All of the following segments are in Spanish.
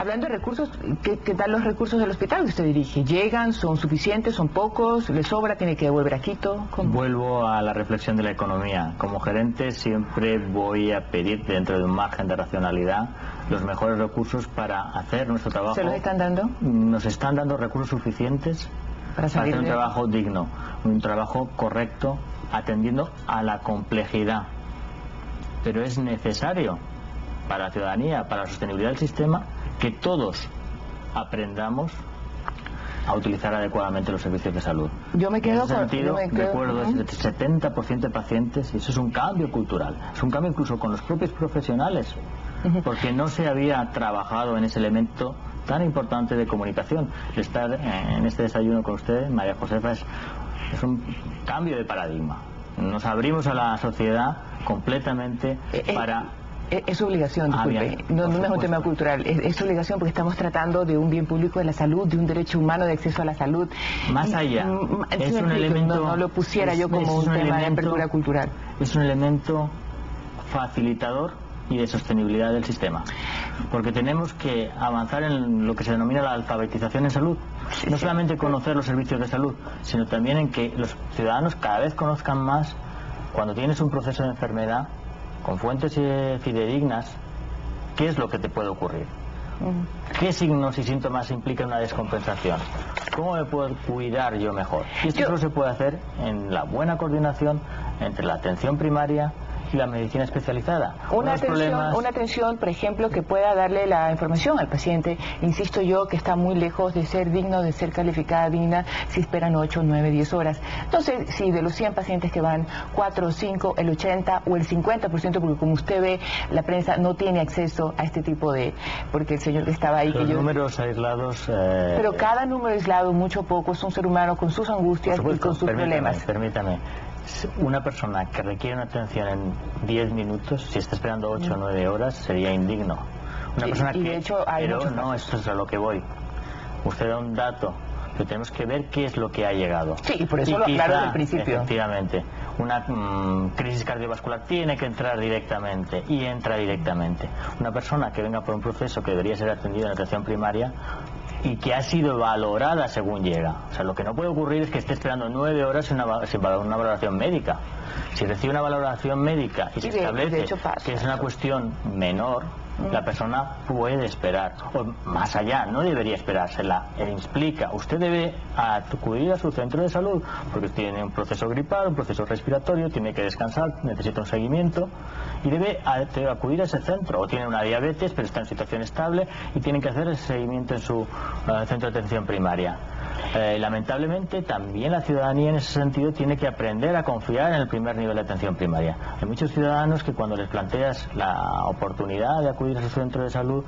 Hablando de recursos, ¿qué tal los recursos del hospital que usted dirige? ¿Llegan? ¿Son suficientes? ¿Son pocos? ¿Le sobra? ¿Tiene que volver a Quito? ¿Cómo? Vuelvo a la reflexión de la economía. Como gerente siempre voy a pedir, dentro de un margen de racionalidad, los mejores recursos para hacer nuestro trabajo. ¿Se los están dando? Nos están dando recursos suficientes para hacer un trabajo digno, un trabajo correcto, atendiendo a la complejidad. Pero es necesario para la ciudadanía, para la sostenibilidad del sistema, que todos aprendamos a utilizar adecuadamente los servicios de salud. Yo me quedo en ese sentido, recuerdo, es el 70% de pacientes, y eso es un cambio cultural, es un cambio incluso con los propios profesionales, porque no se había trabajado en ese elemento tan importante de comunicación. Estar en este desayuno con usted, María Josefa, es un cambio de paradigma. Nos abrimos a la sociedad completamente para... Es su obligación, disculpe, no es un tema cultural, es su obligación porque estamos tratando de un bien público de la salud, de un derecho humano de acceso a la salud. Más allá, es un elemento... No lo pusiera yo como un tema de apertura cultural. Es un elemento facilitador y de sostenibilidad del sistema, porque tenemos que avanzar en lo que se denomina la alfabetización en salud. No solamente conocer los servicios de salud, sino también en que los ciudadanos cada vez conozcan más, cuando tienes un proceso de enfermedad, con fuentes fidedignas, qué es lo que te puede ocurrir, qué signos y síntomas implican una descompensación, cómo me puedo cuidar yo mejor. Y esto solo se puede hacer en la buena coordinación entre la atención primaria y la medicina especializada. Una atención, por ejemplo, que pueda darle la información al paciente, insisto yo, que está muy lejos de ser digno, de ser calificada digna, si esperan 8, 9, 10 horas. Entonces, si de los 100 pacientes que van, 4 o 5, el 80 o el 50%, porque como usted ve, la prensa no tiene acceso a este tipo de... Porque el señor que estaba ahí... Los números aislados... Pero cada número aislado, mucho o poco, es un ser humano con sus angustias y con sus problemas. Permítame. Una persona que requiere una atención en 10 minutos, si está esperando 8 o 9 horas, sería indigno. Una persona y de hecho hay pero no, esto es a lo que voy. Usted da un dato, pero tenemos que ver qué es lo que ha llegado. Sí, y por eso lo aclaro desde el principio. Efectivamente, una crisis cardiovascular tiene que entrar directamente, y entra directamente. Una persona que venga por un proceso que debería ser atendido en atención primaria, y que ha sido valorada según llega. O sea, lo que no puede ocurrir es que esté esperando 9 horas sin una valoración médica. Si recibe una valoración médica y se establece que es una cuestión menor, la persona puede esperar, o más allá, no debería esperársela, explica, usted debe acudir a su centro de salud porque tiene un proceso gripal, un proceso respiratorio, tiene que descansar, necesita un seguimiento y debe acudir a ese centro, o tiene una diabetes pero está en situación estable y tienen que hacer ese seguimiento en su centro de atención primaria. Lamentablemente también la ciudadanía en ese sentido tiene que aprender a confiar en el primer nivel de atención primaria. Hay muchos ciudadanos que cuando les planteas la oportunidad de acudir a su centro de salud,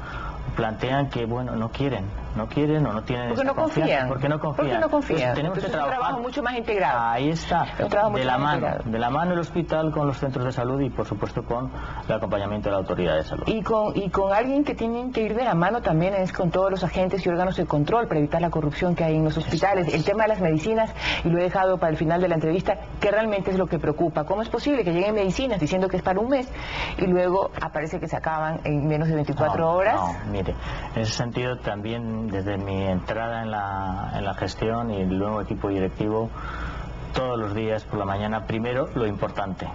plantean que bueno, no quieren o no tienen porque no confían. Porque no confían. Pues tenemos que trabajar. Un trabajo mucho más integrado. Ahí está, de la mano el hospital con los centros de salud y por supuesto con el acompañamiento de la autoridad de salud. Y con alguien que tienen que ir de la mano también es con todos los agentes y órganos de control para evitar la corrupción que hay en los hospitales. El tema de las medicinas, y lo he dejado para el final de la entrevista, que realmente es lo que preocupa. ¿Cómo es posible que lleguen medicinas diciendo que es para un mes y luego aparece que se acaban en menos de 24 horas? No, mire, en ese sentido también desde mi entrada en la gestión y el nuevo equipo directivo, todos los días por la mañana, primero lo importante.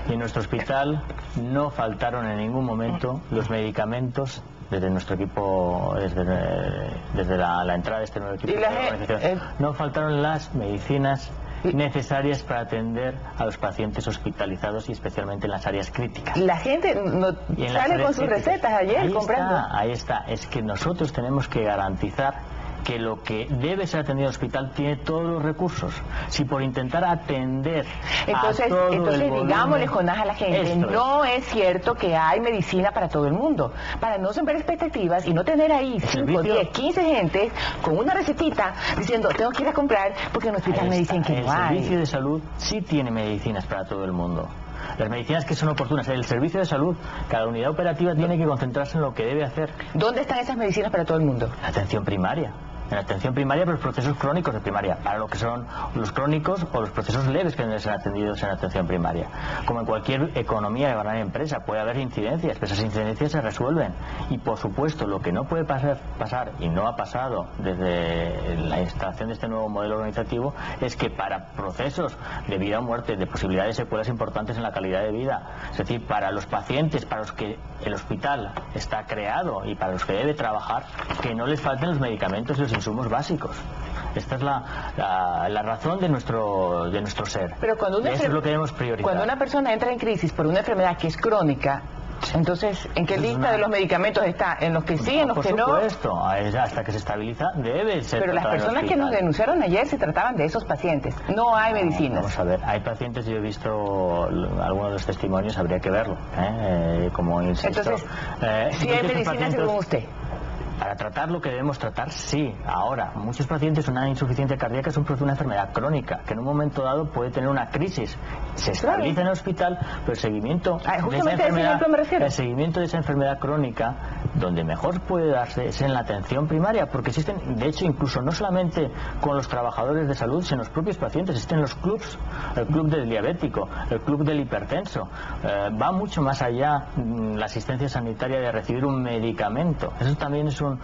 Y en nuestro hospital no faltaron en ningún momento los medicamentos desde nuestro equipo, desde la entrada de este nuevo equipo de organización. No faltaron las medicinas necesarias para atender a los pacientes hospitalizados y especialmente en las áreas críticas. La gente sale con sus recetas ayer comprando. Ahí está, es que nosotros tenemos que garantizar que lo que debe ser atendido en el hospital tiene todos los recursos. Si por intentar atender entonces digámosle, Jonás, a la gente, no es cierto que hay medicina para todo el mundo. Para no sembrar expectativas y no tener ahí 5, 10, 15 gentes con una recetita diciendo, tengo que ir a comprar porque en el hospital me dicen que no hay. El servicio de salud sí tiene medicinas para todo el mundo. Las medicinas que son oportunas. El servicio de salud, cada unidad operativa tiene que concentrarse en lo que debe hacer. ¿Dónde están esas medicinas para todo el mundo? La atención primaria. en atención primaria por los procesos crónicos de primaria, para lo que son los crónicos o los procesos leves que deben ser atendidos en atención primaria. Como en cualquier economía de gran empresa, puede haber incidencias, pero esas incidencias se resuelven. Y por supuesto, lo que no puede pasar y no ha pasado desde la instalación de este nuevo modelo organizativo es que para procesos de vida o muerte, de posibilidades de secuelas importantes en la calidad de vida, es decir, para los pacientes para los que el hospital está creado y para los que debe trabajar, que no les falten los medicamentos y los insumos básicos. Esta es la razón de nuestro ser. Pero cuando eso es lo que debemos priorizar. Cuando una persona entra en crisis por una enfermedad que es crónica, entonces, ¿en qué lista de los medicamentos está? ¿En los que sí, en los que no? Por supuesto, hasta que se estabiliza debe ser. Pero las personas que nos denunciaron ayer se trataban de esos pacientes. No hay medicinas. Vamos a ver, hay pacientes, yo he visto algunos de los testimonios, habría que verlo, como insisto. Entonces, ¿sí hay medicinas según usted? Para tratar lo que debemos tratar, sí. Ahora, muchos pacientes una insuficiencia cardíaca es una enfermedad crónica, que en un momento dado puede tener una crisis. Se estabiliza en el hospital, pero el seguimiento el seguimiento de esa enfermedad crónica, donde mejor puede darse es en la atención primaria, porque existen, de hecho, incluso no solamente con los trabajadores de salud, sino los propios pacientes. Existen los clubs, el club del diabético, el club del hipertenso. Va mucho más allá la asistencia sanitaria de recibir un medicamento. Eso también es un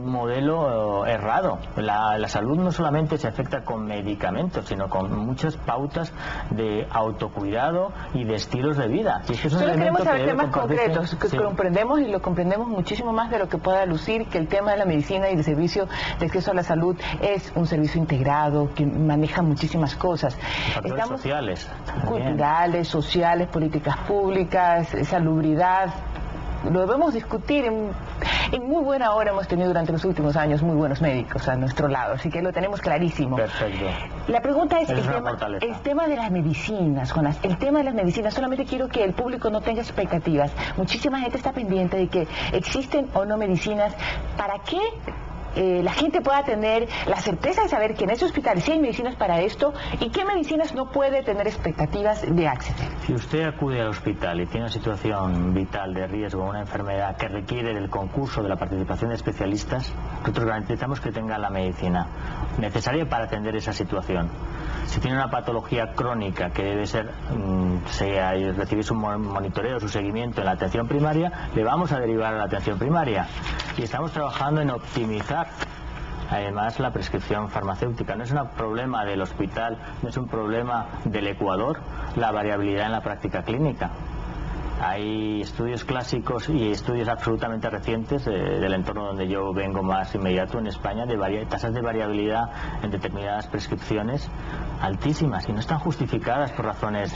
modelo errado. La salud no solamente se afecta con medicamentos, sino con muchas pautas de autocuidado y de estilos de vida. Y es solo queremos saber temas concretos, que comprendemos y lo comprendemos muchísimo más de lo que pueda lucir, que el tema de la medicina y el servicio de acceso a la salud es un servicio integrado, que maneja muchísimas cosas. Factores sociales. Culturales, sociales, políticas públicas, salubridad. Lo debemos discutir en muy buena hora. Hemos tenido durante los últimos años muy buenos médicos a nuestro lado, así que lo tenemos clarísimo. Perfecto. La pregunta es el tema de las medicinas, Jonás. El tema de las medicinas, solamente quiero que el público no tenga expectativas. Muchísima gente está pendiente de que existen o no medicinas. ¿Para qué? La gente pueda tener la certeza de saber que en ese hospital sí hay medicinas para esto y qué medicinas no puede tener expectativas de acceder. Si usted acude al hospital y tiene una situación vital de riesgo, una enfermedad que requiere del concurso de la participación de especialistas, nosotros garantizamos que tenga la medicina necesaria para atender esa situación. Si tiene una patología crónica que debe ser recibir su monitoreo, su seguimiento en la atención primaria, le vamos a derivar a la atención primaria. Y estamos trabajando en optimizar además la prescripción farmacéutica. No es un problema del hospital, no es un problema del Ecuador la variabilidad en la práctica clínica. Hay estudios clásicos y estudios absolutamente recientes del entorno donde yo vengo más inmediato en España, de tasas de variabilidad en determinadas prescripciones altísimas y no están justificadas por razones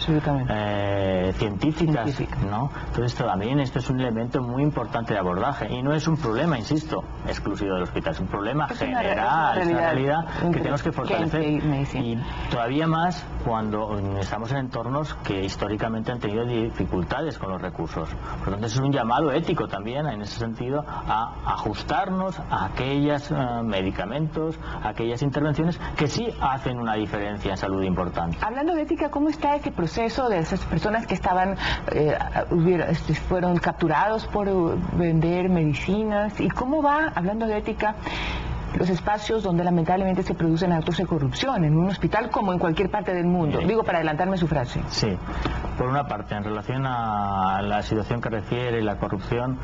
científicas, ¿no? Entonces también esto es un elemento muy importante de abordaje y no es un problema, insisto, exclusivo del hospital, es un problema general, es una realidad que tenemos que fortalecer y todavía más cuando estamos en entornos que históricamente han tenido dificultades con los recursos. Por lo tanto, es un llamado ético también en ese sentido a ajustarnos a aquellos medicamentos, a aquellas intervenciones que sí hacen una diferencia en salud importante. Hablando de ética, ¿cómo está ese proceso de esas personas que estaban fueron capturados por vender medicinas? ¿Y cómo va, hablando de ética, los espacios donde lamentablemente se producen actos de corrupción en un hospital como en cualquier parte del mundo? Digo, para adelantarme su frase. Sí, por una parte, en relación a la situación que refiere la corrupción,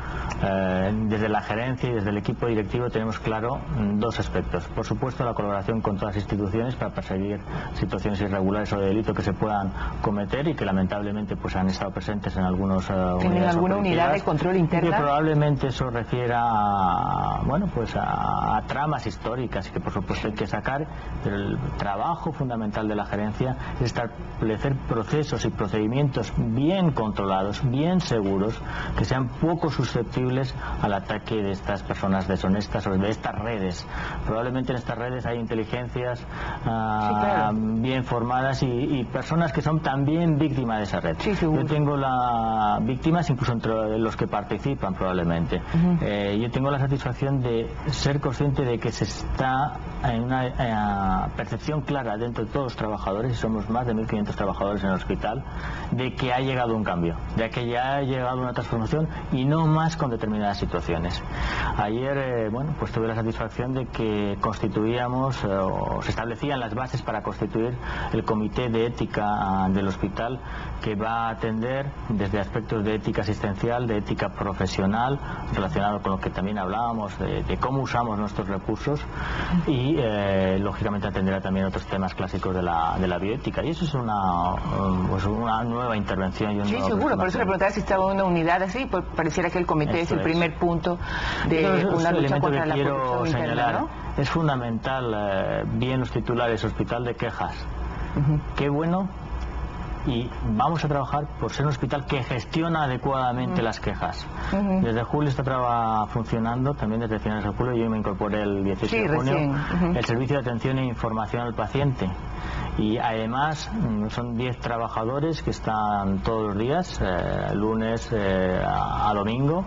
desde la gerencia y desde el equipo directivo tenemos claro dos aspectos. Por supuesto, la colaboración con todas las instituciones para perseguir situaciones irregulares o de delito que se puedan cometer y que lamentablemente pues han estado presentes en algunas ¿Tienen alguna unidad de control interna? Que probablemente eso refiera a tramas históricas y que por supuesto hay que sacar, pero el trabajo fundamental de la gerencia es establecer procesos y procedimientos bien controlados, bien seguros, que sean poco susceptibles al ataque de estas personas deshonestas o de estas redes. Probablemente en estas redes hay inteligencias bien formadas y personas que son también víctimas de esa red. Sí, yo tengo víctimas incluso entre los que participan probablemente. Yo tengo la satisfacción también de ser consciente de que se está en una percepción clara dentro de todos los trabajadores, y somos más de 1.500 trabajadores en el hospital, de que ha llegado un cambio, de que ya ha llegado una transformación y no más con determinadas situaciones. Ayer, pues tuve la satisfacción de que constituíamos o se establecían las bases para constituir el comité de ética del hospital, que va a atender desde aspectos de ética asistencial, de ética profesional, relacionado con lo que también hablábamos de cómo usamos nuestros recursos, y lógicamente atenderá también otros temas clásicos de la bioética, y eso es una nueva intervención y un sí, nuevo seguro, por eso le preguntaba si estaba en una unidad así, pues pareciera que el comité es el primer punto de una lucha contra la corrupción interna, ¿no? Es fundamental, bien los titulares, hospital de quejas. Qué bueno, y vamos a trabajar por ser un hospital que gestiona adecuadamente las quejas. Desde julio está funcionando, también desde finales de julio, yo me incorporé el 18 de junio, el servicio de atención e información al paciente. Y además son 10 trabajadores que están todos los días, lunes a domingo,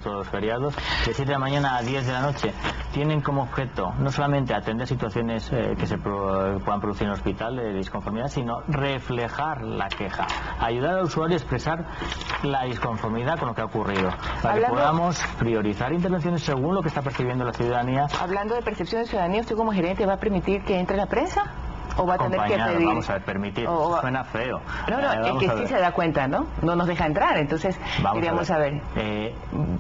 todos los feriados, de 7 de la mañana a 10 de la noche. Tienen como objeto no solamente atender situaciones que se puedan producir en el hospital de disconformidad, sino reflejar la queja, ayudar al usuario a expresar la disconformidad con lo que ha ocurrido, para que podamos priorizar intervenciones según lo que está percibiendo la ciudadanía. Hablando de percepción de ciudadanía, ¿usted como gerente va a permitir que entre la prensa? ¿O va a tener que pedir? Vamos a ver, permitir, suena feo. No, es que sí se da cuenta, ¿no? No nos deja entrar, entonces queríamos saber.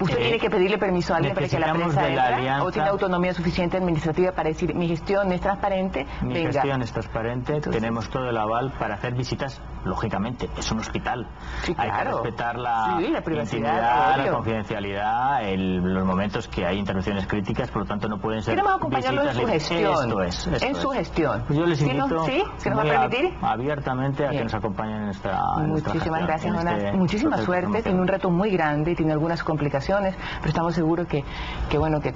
¿Usted tiene que pedirle permiso a alguien para que la prensa entre? ¿O tiene autonomía suficiente administrativa para decir, mi gestión es transparente? Mi gestión es transparente, entonces, tenemos todo el aval para hacer visitas, lógicamente, es un hospital. Sí, claro. Hay que respetar la privacidad, intimidad, la confidencialidad, los momentos que hay intervenciones críticas, por lo tanto no pueden ser queremos acompañarlo en su gestión. Esto es. En su gestión. Pues yo les invito ¿Sí? ¿Se nos va a permitir? Abiertamente a que nos acompañen en esta Muchísimas gracias, Jonas. Muchísima suerte. Tiene un reto muy grande, tiene algunas complicaciones, pero estamos seguros que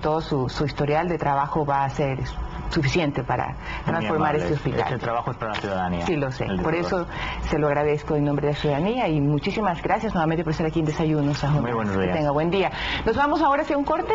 todo su historial de trabajo va a ser suficiente para transformar este hospital. Este trabajo es para la ciudadanía. Sí, lo sé. Por eso se lo agradezco en nombre de la ciudadanía, y muchísimas gracias nuevamente por estar aquí en Desayunos. Muy buenos días. Que tenga buen día. Nos vamos ahora hacia un corte.